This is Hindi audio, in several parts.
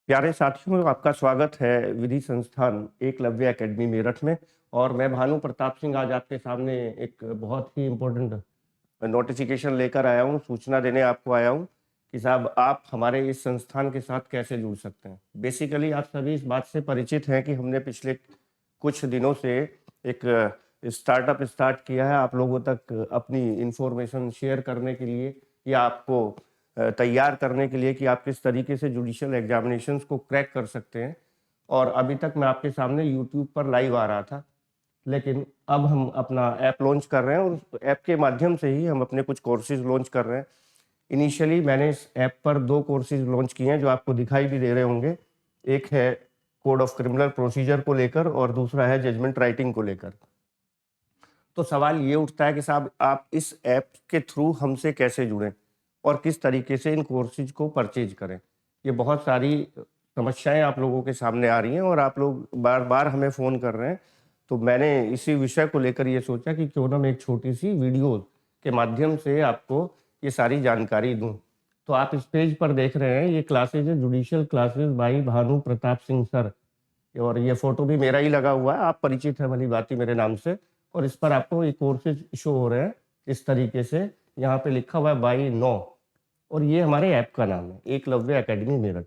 प्यारे साथियों, आपका स्वागत है विधि संस्थान एकलव्य एकेडमी मेरठ में। और मैं भानु प्रताप सिंह आज आपके सामने एक बहुत ही इम्पोर्टेंट नोटिफिकेशन लेकर आया हूँ, सूचना देने आपको आया हूँ कि साहब आप हमारे इस संस्थान के साथ कैसे जुड़ सकते हैं। बेसिकली आप सभी इस बात से परिचित हैं कि हमने पिछले कुछ दिनों से एक स्टार्टअप स्टार्ट किया है आप लोगों तक अपनी इंफॉर्मेशन शेयर करने के लिए या आपको तैयार करने के लिए कि आप किस तरीके से जुडिशियल एग्जामिनेशंस को क्रैक कर सकते हैं। और अभी तक मैं आपके सामने यूट्यूब पर लाइव आ रहा था, लेकिन अब हम अपना ऐप लॉन्च कर रहे हैं और उस ऐप के माध्यम से ही हम अपने कुछ कोर्सेज लॉन्च कर रहे हैं। इनिशियली मैंने इस ऐप पर 2 कोर्सेज लॉन्च किए हैं जो आपको दिखाई भी दे रहे होंगे। एक है कोड ऑफ क्रिमिनल प्रोसीजर को लेकर और दूसरा है जजमेंट राइटिंग को लेकर। तो सवाल ये उठता है कि साहब आप इस ऐप के थ्रू हमसे कैसे जुड़ें और किस तरीके से इन कोर्सेज को परचेज करें। ये बहुत सारी समस्याएं आप लोगों के सामने आ रही हैं और आप लोग बार बार हमें फ़ोन कर रहे हैं। तो मैंने इसी विषय को लेकर ये सोचा कि क्यों ना मैं एक छोटी सी वीडियो के माध्यम से आपको ये सारी जानकारी दूं। तो आप इस पेज पर देख रहे हैं, ये क्लासेज है judicial classes by Bhanu Pratap Singh sir. और ये फोटो भी मेरा ही लगा हुआ है, आप परिचित है भली बात मेरे नाम से। और इस पर आपको ये कोर्सेज शो हो रहे हैं इस तरीके से, यहाँ पे लिखा हुआ है बाई 9 और ये हमारे ऐप का नाम है एकलव्य एकेडमी मेरठ।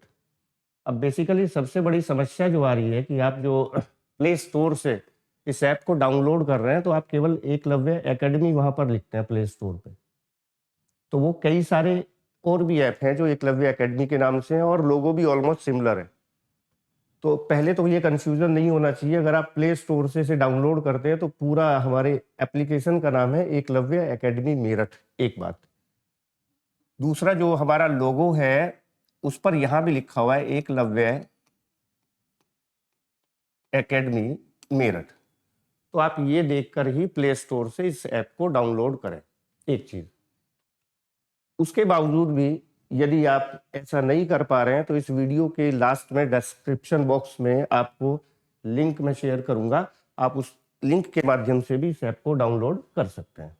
अब बेसिकली सबसे बड़ी समस्या जो आ रही है कि आप जो प्ले स्टोर से इस ऐप को डाउनलोड कर रहे हैं तो आप केवल एकलव्य एकेडमी वहाँ पर लिखते हैं प्ले स्टोर पे। तो वो कई सारे और भी ऐप हैं जो एकलव्य एकेडमी के नाम से हैं और लोगो भी ऑलमोस्ट सिमिलर है। तो पहले तो ये कन्फ्यूज़न नहीं होना चाहिए। अगर आप प्ले स्टोर से इसे डाउनलोड करते हैं तो पूरा हमारे एप्लीकेशन का नाम है एकलव्य एकेडमी मेरठ, एक बात। दूसरा जो हमारा लोगो है उस पर यहाँ भी लिखा हुआ है एकलव्य एकेडमी मेरठ। तो आप ये देखकर ही प्ले स्टोर से इस ऐप को डाउनलोड करें, एक चीज़। उसके बावजूद भी यदि आप ऐसा नहीं कर पा रहे हैं तो इस वीडियो के लास्ट में डिस्क्रिप्शन बॉक्स में आपको लिंक मैं शेयर करूंगा, आप उस लिंक के माध्यम से भी इस ऐप को डाउनलोड कर सकते हैं।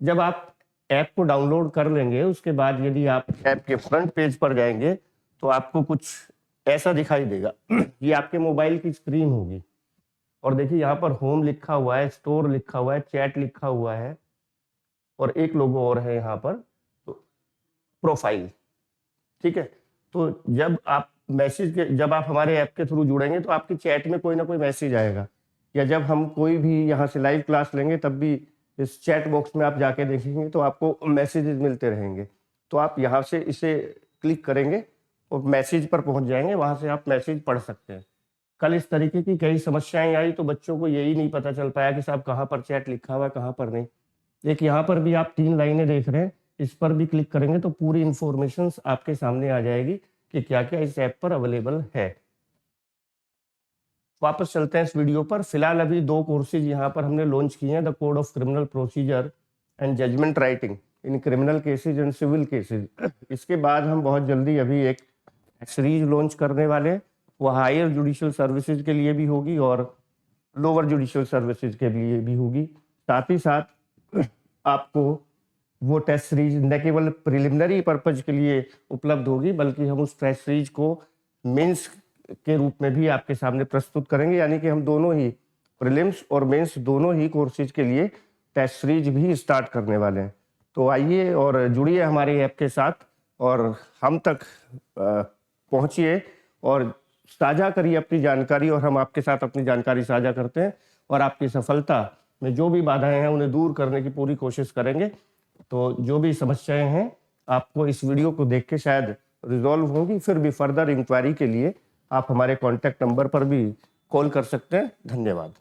जब आप ऐप को डाउनलोड कर लेंगे उसके बाद यदि आप ऐप के फ्रंट पेज पर जाएंगे तो आपको कुछ ऐसा दिखाई देगा। ये आपके मोबाइल की स्क्रीन होगी और देखिए यहाँ पर होम लिखा हुआ है, स्टोर लिखा हुआ है, चैट लिखा हुआ है और एक लोगो और है यहाँ पर, तो प्रोफाइल। ठीक है, तो जब आप हमारे ऐप के थ्रू जुड़ेंगे तो आपकी चैट में कोई ना कोई मैसेज आएगा, या जब हम कोई भी यहाँ से लाइव क्लास लेंगे तब भी इस चैट बॉक्स में आप जाके देखेंगे तो आपको मैसेजेस मिलते रहेंगे। तो आप यहाँ से इसे क्लिक करेंगे और मैसेज पर पहुँच जाएंगे, वहाँ से आप मैसेज पढ़ सकते हैं। कल इस तरीके की कई समस्याएं आई तो बच्चों को यही नहीं पता चल पाया कि साहब कहाँ पर चैट लिखा हुआ है, कहाँ पर नहीं। एक यहाँ पर भी आप 3 लाइनें देख रहे हैं, इस पर भी क्लिक करेंगे तो पूरी इंफॉर्मेशन आपके सामने आ जाएगी कि क्या क्या इस ऐप पर अवेलेबल है। वापस चलते हैं इस वीडियो पर। फिलहाल अभी 2 कोर्सेज यहाँ पर हमने लॉन्च किए हैं, the code of criminal procedure and judgment writing in criminal cases and civil cases. इसके बाद हम बहुत जल्दी अभी एक सीरीज लॉन्च करने वाले हैं, वो हायर जुडिशियल सर्विसेज के लिए भी होगी और लोअर जुडिशियल सर्विसेज के लिए भी होगी। साथ ही साथ आपको वो टेस्ट सीरीज न केवल प्रिलिमिनरी पर्पज के लिए उपलब्ध होगी बल्कि हम उस टेस्ट सीरीज को मेंस के रूप में भी आपके सामने प्रस्तुत करेंगे, यानी कि हम दोनों ही प्रीलिम्स और मेंस दोनों ही कोर्सेज के लिए टेस्ट सीरीज भी स्टार्ट करने वाले हैं। तो आइए और जुड़िए हमारे ऐप के साथ और हम तक पहुंचिए और साझा करिए अपनी जानकारी, और हम आपके साथ अपनी जानकारी साझा करते हैं और आपकी सफलता में जो भी बाधाएं हैं उन्हें दूर करने की पूरी कोशिश करेंगे। तो जो भी समस्याएं हैं आपको इस वीडियो को देख के शायद रिजॉल्व होंगी। फिर भी फर्दर इंक्वायरी के लिए आप हमारे कॉन्टैक्ट नंबर पर भी कॉल कर सकते हैं। धन्यवाद।